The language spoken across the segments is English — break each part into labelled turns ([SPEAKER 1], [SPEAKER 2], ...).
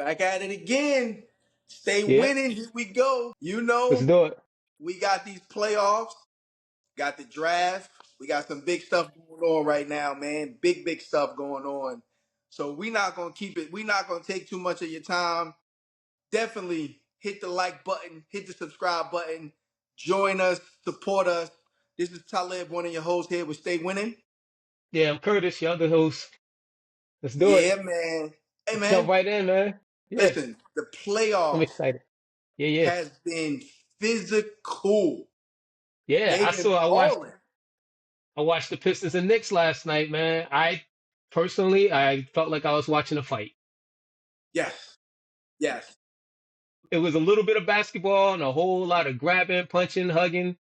[SPEAKER 1] Back at it again. Stay
[SPEAKER 2] Yeah,
[SPEAKER 1] winning. Here we go.
[SPEAKER 2] let's do it.
[SPEAKER 1] We got these playoffs, got the draft. We got some big stuff going on right now, man. Big stuff going on. So we're not going to keep it. We're not going to take too much of your time. Definitely hit the like button, hit the subscribe button. Join us, support us. This is Talib, one of your hosts here with Stay Winning.
[SPEAKER 2] Yeah, I'm Curtis, your other host. Let's do it.
[SPEAKER 1] Yeah, man. Hey,
[SPEAKER 2] Let's jump
[SPEAKER 1] man.
[SPEAKER 2] right in, man. Yeah,
[SPEAKER 1] Listen, the
[SPEAKER 2] I'm
[SPEAKER 1] playoffs
[SPEAKER 2] excited. Yeah, yeah.
[SPEAKER 1] has been physical.
[SPEAKER 2] Yeah,
[SPEAKER 1] They've been balling.
[SPEAKER 2] I watched the Pistons and Knicks last night, man. I felt like I was watching a fight.
[SPEAKER 1] Yes, yes.
[SPEAKER 2] It was a little bit of basketball and a whole lot of grabbing, punching, hugging.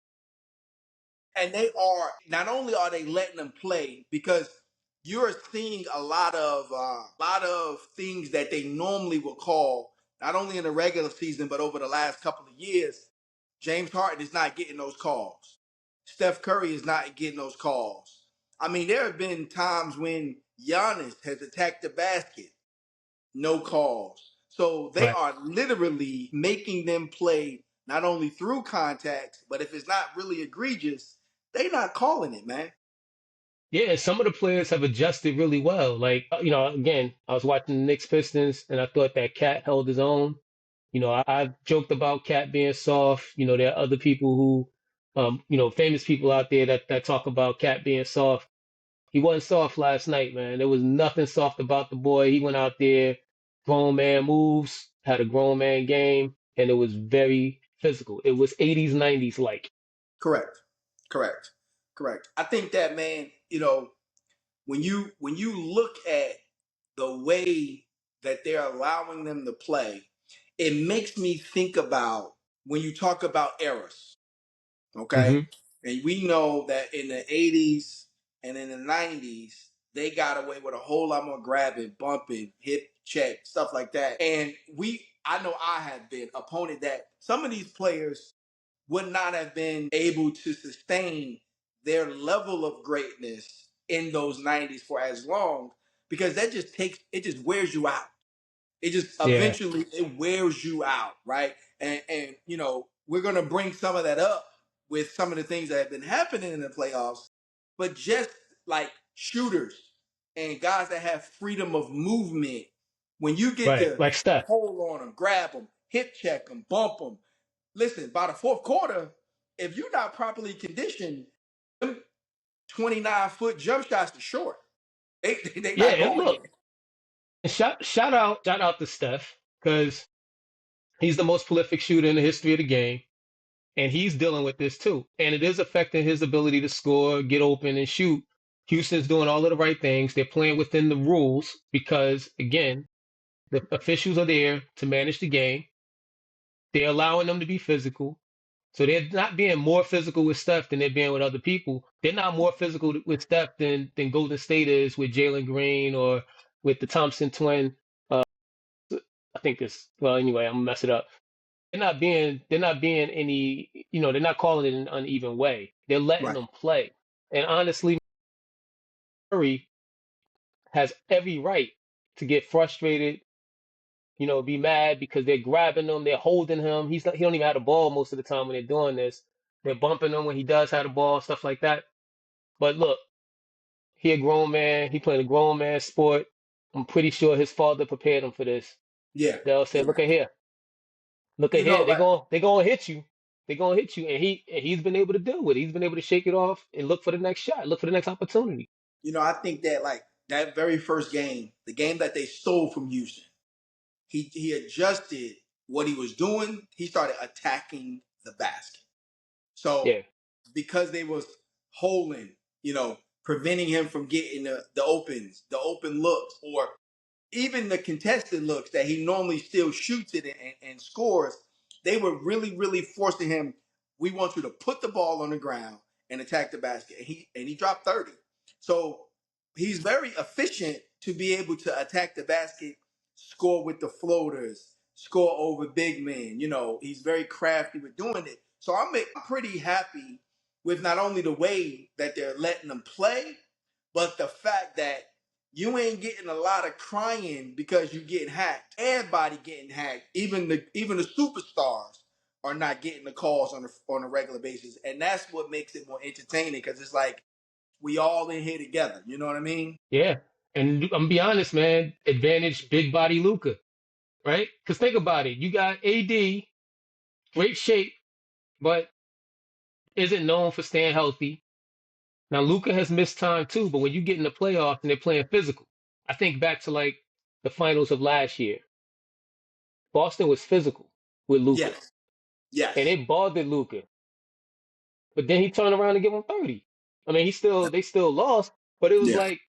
[SPEAKER 1] And they are not only are they letting them play because you're seeing a lot of things that they normally would call not only in the regular season but over the last couple of years. James Harden is not getting those calls. Steph Curry is not getting those calls. I mean, there have been times when Giannis has attacked the basket, no calls. So they
[SPEAKER 2] Right.
[SPEAKER 1] are literally making them play not only through contacts, but if it's not really egregious, they not calling it, man.
[SPEAKER 2] Yeah, some of the players have adjusted really well. Like, again, I was watching the Knicks Pistons and I thought that Cat held his own. I've joked about Cat being soft. There are other people who, famous people out there that talk about Cat being soft. He wasn't soft last night, man. There was nothing soft about the boy. He went out there, grown man moves, had a grown man game, and it was very physical. It was 80s, 90s like.
[SPEAKER 1] Correct. Correct. Correct. I think that, man, when you look at the way that they're allowing them to play, it makes me think about when you talk about eras. Okay.
[SPEAKER 2] Hmm.
[SPEAKER 1] And we know that in the 80s and in the 90s, they got away with a whole lot more grabbing, bumping, hip check, stuff like that. And I know I have been opponent that some of these players would not have been able to sustain their level of greatness in those 90s for as long because it just wears you out. It just
[SPEAKER 2] Yeah,
[SPEAKER 1] eventually it wears you out, right? And we're gonna bring some of that up with some of the things that have been happening in the playoffs, but just like shooters and guys that have freedom of movement, when you get
[SPEAKER 2] right.
[SPEAKER 1] to
[SPEAKER 2] Like Steph.
[SPEAKER 1] hold on them, grab them, hip check them, bump them. Listen, by the fourth quarter, if you're not properly conditioned, them 29-foot jump shots are short. They
[SPEAKER 2] Yeah,
[SPEAKER 1] not
[SPEAKER 2] and
[SPEAKER 1] going
[SPEAKER 2] look,
[SPEAKER 1] in.
[SPEAKER 2] shout out to Steph because he's the most prolific shooter in the history of the game, and he's dealing with this too. And it is affecting his ability to score, get open, and shoot. Houston's doing all of the right things. They're playing within the rules because, again, the officials are there to manage the game. They're allowing them to be physical. So they're not being more physical with Steph than they're being with other people. They're not more physical with Steph than Golden State is with Jalen Green or with the Thompson twin. Uh, I think it's well. Anyway, I'm gonna mess it up. They're not being any. They're not calling it an uneven way. They're letting
[SPEAKER 1] Right.
[SPEAKER 2] them play. And honestly, Murray has every right to get frustrated. Be mad because they're grabbing him, they're holding him. He don't even have the ball most of the time when they're doing this. They're bumping him when he does have the ball, stuff like that. But look, he a grown man. He playing a grown man sport. I'm pretty sure his father prepared him for this.
[SPEAKER 1] Yeah.
[SPEAKER 2] They'll say,
[SPEAKER 1] Yeah.
[SPEAKER 2] "Look at here, look at
[SPEAKER 1] You
[SPEAKER 2] here.
[SPEAKER 1] know,
[SPEAKER 2] They're
[SPEAKER 1] like
[SPEAKER 2] going, they're going to hit you. They're going to hit you." And he's been able to deal with it. He's been able to shake it off and look for the next shot, look for the next opportunity.
[SPEAKER 1] I think that like that very first game, the game that they stole from Houston, he adjusted what he was doing. He started attacking the basket. So
[SPEAKER 2] Yeah,
[SPEAKER 1] because they was holding, preventing him from getting the open looks, or even the contested looks that he normally still shoots it and scores, they were really, really forcing him. We want you to put the ball on the ground and attack the basket. And he dropped 30. So he's very efficient to be able to attack the basket, score with the floaters, score over big men. He's very crafty with doing it. So I'm pretty happy with not only the way that they're letting them play, but the fact that you ain't getting a lot of crying because you getting hacked. Everybody getting hacked. Even the superstars are not getting the calls on a regular basis, and that's what makes it more entertaining because it's like we all in here together. You know what I mean?
[SPEAKER 2] Yeah. And I'm gonna be honest, man, advantage big body Luca, right? Because think about it. You got AD, great shape, but isn't known for staying healthy. Now Luca has missed time too, but when you get in the playoffs and they're playing physical, I think back to like the finals of last year. Boston was physical with Luca,
[SPEAKER 1] Yes.
[SPEAKER 2] and
[SPEAKER 1] Yes.
[SPEAKER 2] it bothered Luca. But then he turned around and gave him 30. I mean, they still lost, but it was
[SPEAKER 1] Yeah.
[SPEAKER 2] like,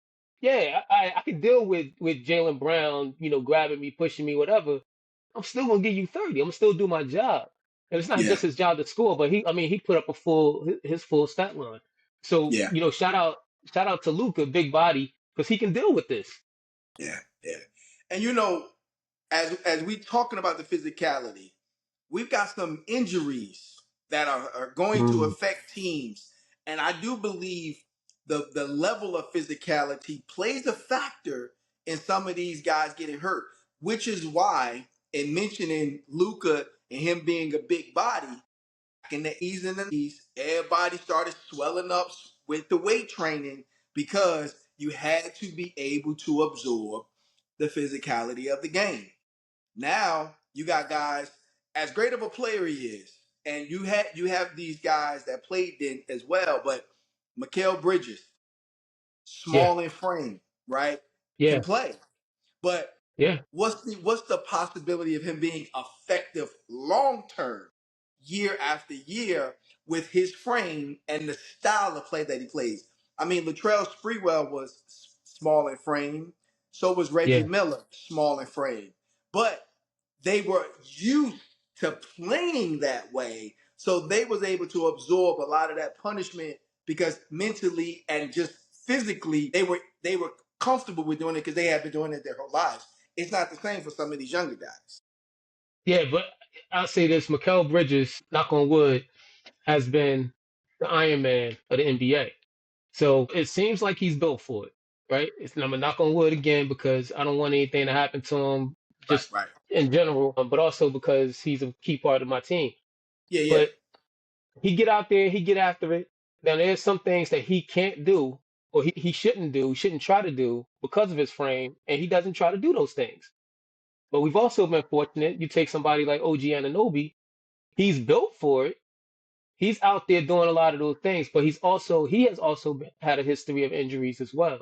[SPEAKER 2] yeah, I could deal with Jalen Brown, grabbing me, pushing me, whatever. I'm still gonna give you 30. I'm gonna still do my job. And it's not
[SPEAKER 1] Yeah.
[SPEAKER 2] just his job to score, but he put up his full stat line. So,
[SPEAKER 1] Yeah.
[SPEAKER 2] shout out to Luca, big body, because he can deal with this.
[SPEAKER 1] Yeah. Yeah. And as we talking about the physicality, we've got some injuries that are going to
[SPEAKER 2] Mm.
[SPEAKER 1] affect teams. And I do believe the level of physicality plays a factor in some of these guys getting hurt, which is why in mentioning Luca and him being a big body, in the E's and the E's, everybody started swelling up with the weight training because you had to be able to absorb the physicality of the game. Now you got guys as great of a player he is, and you have these guys that played then as well, but Mikal Bridges,
[SPEAKER 2] Yeah,
[SPEAKER 1] small in frame, right, can
[SPEAKER 2] yeah,
[SPEAKER 1] play. But
[SPEAKER 2] yeah,
[SPEAKER 1] what's the possibility of him being effective long term, year after year, with his frame and the style of play that he plays? I mean, Latrell Sprewell was small in frame. So was Reggie
[SPEAKER 2] yeah,
[SPEAKER 1] Miller, small in frame. But they were used to playing that way, so they was able to absorb a lot of that punishment because mentally and just physically they were comfortable with doing it because they had been doing it their whole lives. It's not the same for some of these younger guys.
[SPEAKER 2] yeah. But I'll say this: Mikal Bridges, knock on wood, has been the Iron Man of the NBA. So it seems like he's built for it, right? I'm gonna knock on wood again because I don't want anything to happen to him,
[SPEAKER 1] Right,
[SPEAKER 2] just
[SPEAKER 1] right.
[SPEAKER 2] in general, but also because he's a key part of my team.
[SPEAKER 1] Yeah, yeah.
[SPEAKER 2] But he get out there, he get after it. Now there's some things that he can't do or he shouldn't do, shouldn't try to do because of his frame, and he doesn't try to do those things. But we've also been fortunate. You take somebody like OG Anunoby, he's built for it. He's out there doing a lot of those things, but he has also had a history of injuries as well.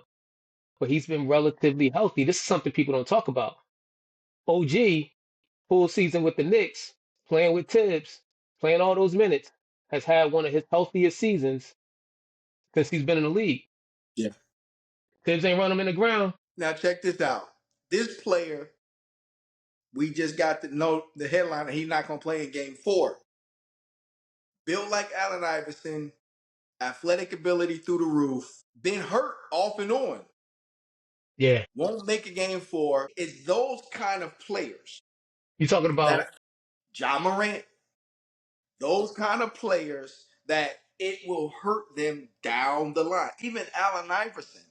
[SPEAKER 2] But he's been relatively healthy. This is something people don't talk about. OG, full season with the Knicks, playing with Tibbs, playing all those minutes, has had one of his healthiest seasons since he's been in the league.
[SPEAKER 1] Yeah.
[SPEAKER 2] Tibbs ain't run him in the ground.
[SPEAKER 1] Now check this out. This player, we just got to know the headline that he's not gonna play in game 4. Built like Allen Iverson, athletic ability through the roof, been hurt off and on.
[SPEAKER 2] Yeah.
[SPEAKER 1] Won't make a game 4. It's those kind of players
[SPEAKER 2] You talking about,
[SPEAKER 1] that Ja Morant, those kind of players that it will hurt them down the line. Even Allen Iverson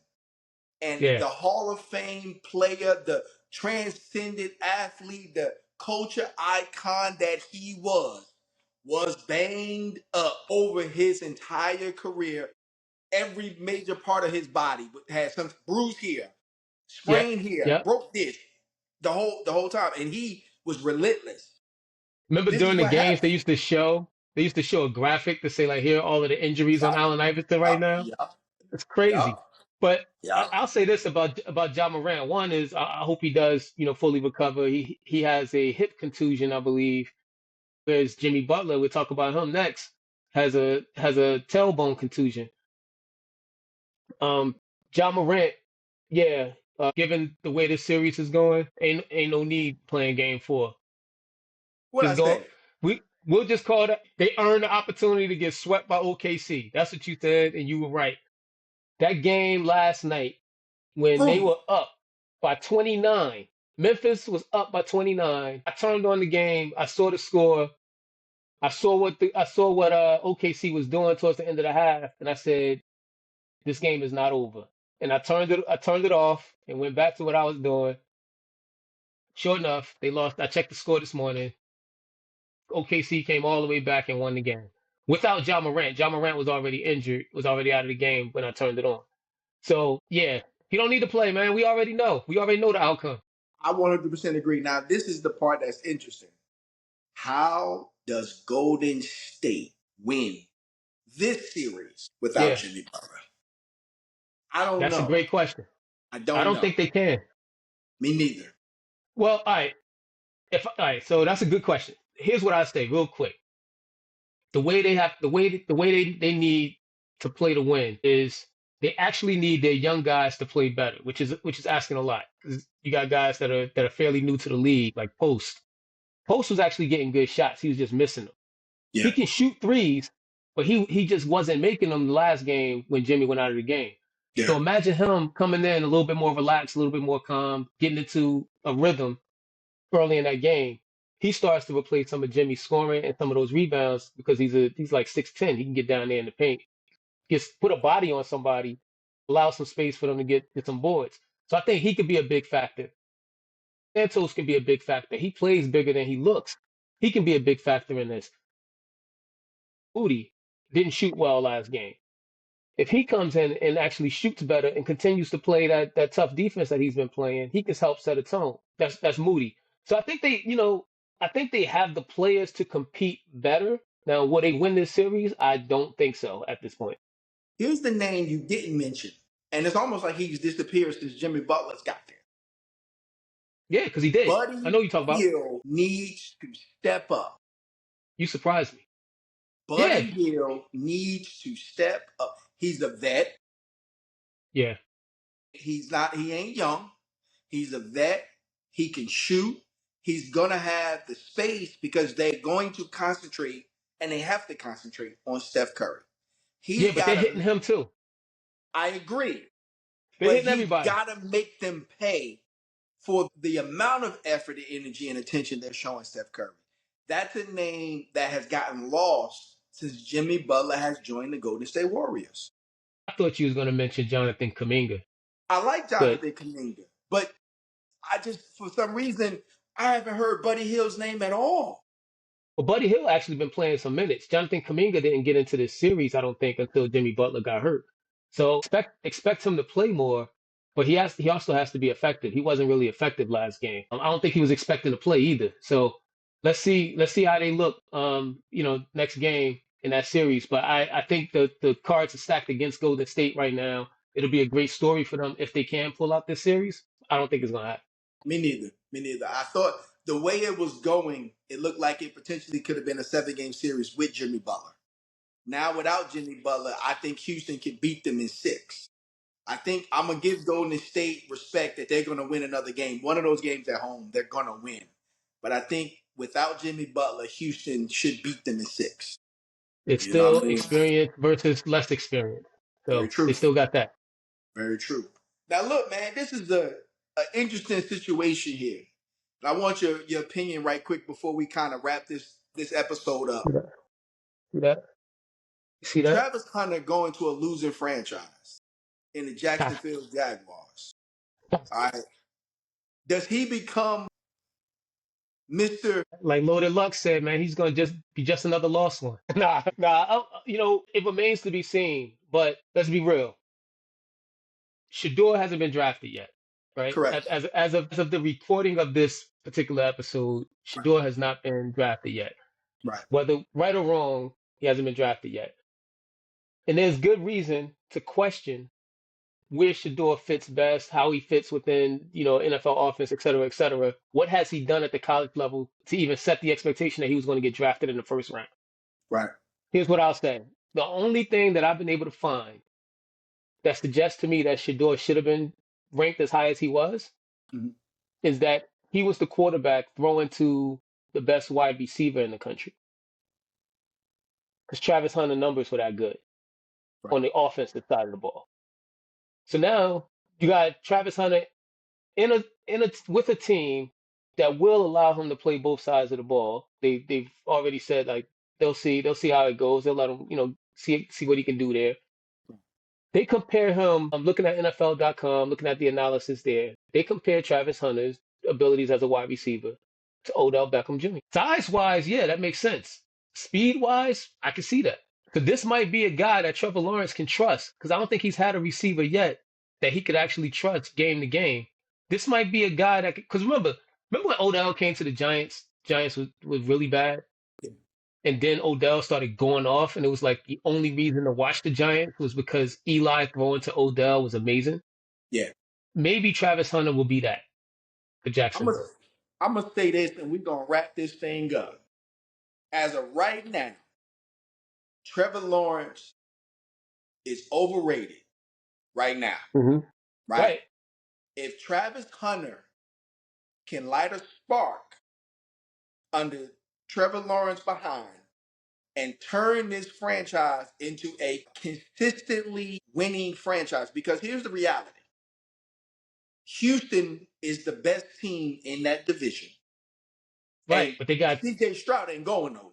[SPEAKER 1] and
[SPEAKER 2] yeah,
[SPEAKER 1] the Hall of Fame player, the transcendent athlete, the culture icon that he was banged up over his entire career. Every major part of his body had some bruise here,
[SPEAKER 2] yep,
[SPEAKER 1] sprain here,
[SPEAKER 2] yep.
[SPEAKER 1] broke this, the whole time, and he was relentless.
[SPEAKER 2] Remember
[SPEAKER 1] This is
[SPEAKER 2] during the
[SPEAKER 1] what
[SPEAKER 2] games
[SPEAKER 1] happens.
[SPEAKER 2] they used to show a graphic to say like, here are all of the injuries on
[SPEAKER 1] Yup,
[SPEAKER 2] Allen Iverson right
[SPEAKER 1] yup,
[SPEAKER 2] now.
[SPEAKER 1] yup,
[SPEAKER 2] It's crazy.
[SPEAKER 1] yup,
[SPEAKER 2] But
[SPEAKER 1] yup.
[SPEAKER 2] I'll say this about Ja Morant. One is I hope he does, fully recover. He has a hip contusion, I believe. Whereas Jimmy Butler, we'll talk about him next, has a tailbone contusion. Um, Ja Morant, yeah. Given the way this series is going, ain't no need playing Game 4.
[SPEAKER 1] What I
[SPEAKER 2] Just go.
[SPEAKER 1] say?
[SPEAKER 2] We'll just call that they earned the opportunity to get swept by OKC. That's what you said, and you were right. That game last night when they
[SPEAKER 1] Boom.
[SPEAKER 2] were up by 29. Memphis was up by 29. I turned on the game. I saw the score. I saw what OKC was doing towards the end of the half, and I said, "This game is not over." and I turned it off and went back to what I was doing. Sure enough, they lost. I checked the score this morning. OKC came all the way back and won the game without John Morant. John Morant was already injured, was already out of the game when I turned it on. So yeah, he don't need to play, man. We already know. We already know the outcome.
[SPEAKER 1] I 100% agree. Now, this is the part that's interesting. How does Golden State win this series without
[SPEAKER 2] Yeah,
[SPEAKER 1] Jimmy Butler? I don't
[SPEAKER 2] that's a
[SPEAKER 1] know.
[SPEAKER 2] great question.
[SPEAKER 1] I
[SPEAKER 2] I
[SPEAKER 1] don't
[SPEAKER 2] don't
[SPEAKER 1] know.
[SPEAKER 2] think they can.
[SPEAKER 1] Me neither.
[SPEAKER 2] Well, all right. So that's a good question. Here's what I say real quick. The way they need to play to win is they actually need their young guys to play better, which is asking a lot. 'Cause you got guys that are fairly new to the league, like Post. Post was actually getting good shots. He was just missing them. He
[SPEAKER 1] Yeah,
[SPEAKER 2] can shoot threes, but he just wasn't making them the last game when Jimmy went out of the game.
[SPEAKER 1] yeah.
[SPEAKER 2] So imagine him coming in a little bit more relaxed, a little bit more calm, getting into a rhythm early in that game. He starts to replace some of Jimmy's scoring and some of those rebounds because he's like 6'10". He can get down there in the paint, just put a body on somebody, allow some space for them to get some boards. So I think he could be a big factor. Santos can be a big factor. He plays bigger than he looks. He can be a big factor in this. Moody didn't shoot well last game. If he comes in and actually shoots better and continues to play that tough defense that he's been playing, he can help set a tone. That's Moody. So I think they have the players to compete better. Now, will they win this series? I don't think so at this point.
[SPEAKER 1] Here's the name you didn't mention, and it's almost like he's disappeared since Jimmy Butler's got there.
[SPEAKER 2] Yeah, because he did. I know
[SPEAKER 1] Buddy
[SPEAKER 2] you talk about.
[SPEAKER 1] Hill needs to step up.
[SPEAKER 2] You surprised me. Yeah,
[SPEAKER 1] Buddy Hill needs to step up. He's a vet.
[SPEAKER 2] yeah,
[SPEAKER 1] He ain't young. He's a vet. He can shoot. He's going to have the space because they're going to concentrate and they have to concentrate on Steph Curry.
[SPEAKER 2] yeah.
[SPEAKER 1] He's
[SPEAKER 2] But
[SPEAKER 1] got
[SPEAKER 2] they're hitting
[SPEAKER 1] to,
[SPEAKER 2] him too.
[SPEAKER 1] I agree,
[SPEAKER 2] They're
[SPEAKER 1] but
[SPEAKER 2] hitting
[SPEAKER 1] he's
[SPEAKER 2] everybody.
[SPEAKER 1] got to make them pay for the amount of effort, energy, and attention they're showing Steph Curry. That's a name that has gotten lost since Jimmy Butler has joined the Golden State Warriors.
[SPEAKER 2] I thought you was gonna mention Jonathan Kuminga,
[SPEAKER 1] I like
[SPEAKER 2] but
[SPEAKER 1] Jonathan Kuminga, but I just, for some reason, I haven't heard Buddy Hill's name at all.
[SPEAKER 2] Well, Buddy Hill actually been playing some minutes. Jonathan Kuminga didn't get into this series, I don't think, until Jimmy Butler got hurt. So expect him to play more, but he also has to be effective. He wasn't really effective last game. I don't think he was expecting to play either. So let's see how they look next game in that series. But I think the cards are stacked against Golden State right now. It'll be a great story for them if they can pull out this series. I don't think it's gonna happen.
[SPEAKER 1] Me neither. Me neither. I thought the way it was going, it looked like it potentially could have been a 7 game series with Jimmy Butler. Now, without Jimmy Butler, I think Houston can beat them in 6. I think I'm going to give Golden State respect that they're going to win another game. One of those games at home, they're going to win. But I think without Jimmy Butler, Houston should beat them in 6.
[SPEAKER 2] It's
[SPEAKER 1] You know
[SPEAKER 2] still
[SPEAKER 1] what I mean?
[SPEAKER 2] experience versus less experience.
[SPEAKER 1] Very
[SPEAKER 2] So they
[SPEAKER 1] true.
[SPEAKER 2] still got that.
[SPEAKER 1] Very true. Now, look, man, this is a interesting situation here. And I want your opinion right quick before we kind of wrap this episode up.
[SPEAKER 2] See that? See that? You see that?
[SPEAKER 1] Travis Hunter going to a losing franchise in the
[SPEAKER 2] Ah,
[SPEAKER 1] Jacksonville Jaguars. All right. Does he become Mr.
[SPEAKER 2] like Loaded Luck said, man, he's gonna just be just another lost one. Nah. It remains to be seen. But let's be real. Shador hasn't been drafted yet, right?
[SPEAKER 1] Correct?
[SPEAKER 2] As of the recording of this particular episode,
[SPEAKER 1] Right.
[SPEAKER 2] Shador has not been drafted yet.
[SPEAKER 1] Right.
[SPEAKER 2] Whether right or wrong, he hasn't been drafted yet. And there's good reason to question where Shador fits best, how he fits within, NFL offense, et cetera, et cetera. What has he done at the college level to even set the expectation that he was going to get drafted in the first round?
[SPEAKER 1] Right.
[SPEAKER 2] Here's what I'll say. The only thing that I've been able to find that suggests to me that Shador should have been ranked as high as he was
[SPEAKER 1] Mhm.
[SPEAKER 2] is that he was the quarterback throwing to the best wide receiver in the country. Because Travis Hunter numbers were that good
[SPEAKER 1] Right.
[SPEAKER 2] on the offensive side of the ball. So now you got Travis Hunter in a with a team that will allow him to play both sides of the ball. They've already said like they'll see how it goes. They'll let him see what he can do there. They compare him. I'm looking at NFL.com, looking at the analysis there. They compare Travis Hunter's abilities as a wide receiver to Odell Beckham Jr. Size wise, yeah, that makes sense. Speed wise, I can see that. Because this might be a guy that Trevor Lawrence can trust. Because I don't think he's had a receiver yet that he could actually trust game to game. This might be a guy that, because remember when Odell came to the Giants? Giants was really bad. And then Odell started going off, and it was like the only reason to watch the Giants was because Eli throwing to Odell was amazing.
[SPEAKER 1] Yeah.
[SPEAKER 2] Maybe Travis Hunter will be that for Jacksonville.
[SPEAKER 1] I'm gonna say this, and we're gonna wrap this thing up. As of right now, Trevor Lawrence is overrated right now.
[SPEAKER 2] Mm-hmm.
[SPEAKER 1] Right? If Travis Hunter can light a spark under Trevor Lawrence behind and turn this franchise into a consistently winning franchise, because here's the reality. Houston is the best team in that division.
[SPEAKER 2] Right,
[SPEAKER 1] And
[SPEAKER 2] but they got
[SPEAKER 1] CJ Stroud ain't going nowhere.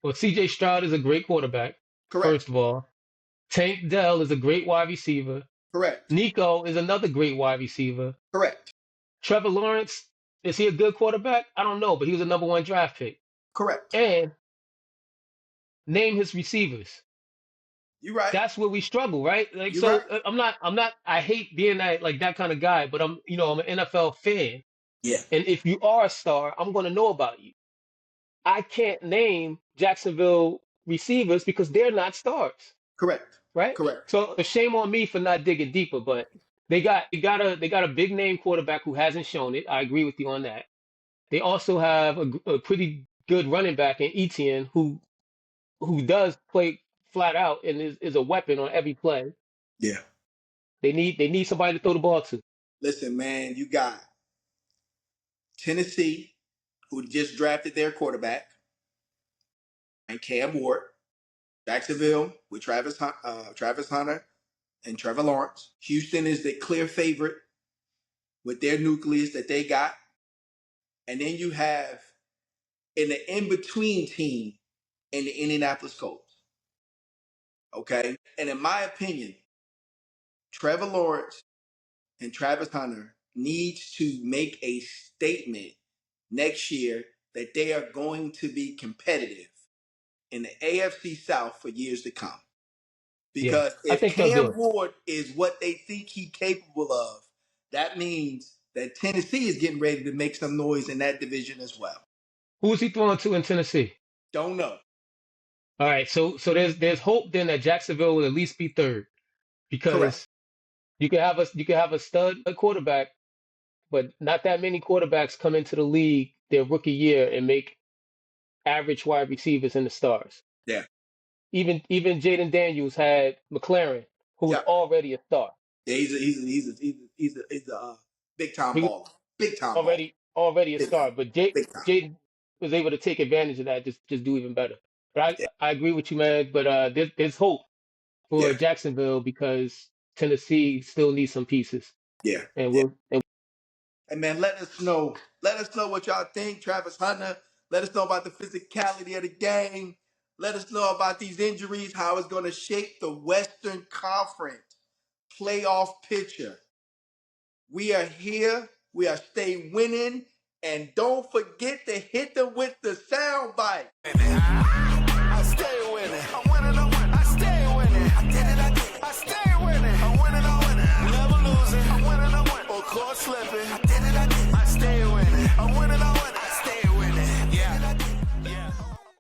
[SPEAKER 2] well, CJ Stroud is a great quarterback.
[SPEAKER 1] Correct.
[SPEAKER 2] First of all, Tank Dell is a great wide receiver.
[SPEAKER 1] Correct.
[SPEAKER 2] Nico is another great wide receiver.
[SPEAKER 1] Correct.
[SPEAKER 2] Trevor Lawrence, is he a good quarterback? I don't know, but he was a number 1 draft pick.
[SPEAKER 1] Correct.
[SPEAKER 2] And name his receivers.
[SPEAKER 1] You're right.
[SPEAKER 2] That's where we struggle, right? Like,
[SPEAKER 1] You're
[SPEAKER 2] so
[SPEAKER 1] right.
[SPEAKER 2] I'm not. I hate being that kind of guy, but I'm an NFL fan.
[SPEAKER 1] Yeah.
[SPEAKER 2] And if you are a star, I'm going to know about you. I can't name Jacksonville receivers because they're not stars.
[SPEAKER 1] Correct.
[SPEAKER 2] Right?
[SPEAKER 1] Correct.
[SPEAKER 2] So shame on me for not digging deeper, but they got a big name quarterback who hasn't shown it. I agree with you on that. They also have a pretty good running back in Etienne who does play flat out and is a weapon on every play.
[SPEAKER 1] Yeah.
[SPEAKER 2] They need somebody to throw the ball to.
[SPEAKER 1] Listen, man, you got Tennessee, who just drafted their quarterback, and Cam Ward. Jacksonville with Travis Hunter and Trevor Lawrence. Houston is the clear favorite with their nucleus that they got. And then you have in the in-between team in the Indianapolis Colts. Okay? And in my opinion, Trevor Lawrence and Travis Hunter needs to make a statement next year that they are going to be competitive in the AFC South for years to come. Because
[SPEAKER 2] I think they'll do
[SPEAKER 1] Cam
[SPEAKER 2] it.
[SPEAKER 1] Ward is what they think he's capable of, that means that Tennessee is getting ready to make some noise in that division as well.
[SPEAKER 2] Who is he throwing to in Tennessee?
[SPEAKER 1] Don't know.
[SPEAKER 2] All right, so there's hope then that Jacksonville will at least be third, because
[SPEAKER 1] Correct.
[SPEAKER 2] you can have a stud quarterback, but not that many quarterbacks come into the league their rookie year and make average wide receivers in the stars.
[SPEAKER 1] Yeah.
[SPEAKER 2] Even Jaden Daniels had McLaren, who was already a star.
[SPEAKER 1] Yeah, he's a big time
[SPEAKER 2] He was
[SPEAKER 1] baller. Big time
[SPEAKER 2] already a
[SPEAKER 1] big
[SPEAKER 2] star,
[SPEAKER 1] time.
[SPEAKER 2] but
[SPEAKER 1] Big time.
[SPEAKER 2] Jaden was able to take advantage of that, just do even better. But
[SPEAKER 1] Yeah.
[SPEAKER 2] I agree with you, man. But there's hope for Jacksonville because Tennessee still needs some pieces.
[SPEAKER 1] Yeah.
[SPEAKER 2] And
[SPEAKER 1] And man, let us know. Let us know what y'all think, Travis Hunter. Let us know about the physicality of the game. Let us know about these injuries, how it's going to shape the Western Conference playoff picture. We are here. We are stay winning. And don't forget to hit them with the sound bite.
[SPEAKER 3] I stay winning. I'm winning. I stay winning. I did it. I stay winning. I'm winning. Never losing. I'm winning. Or caught slipping.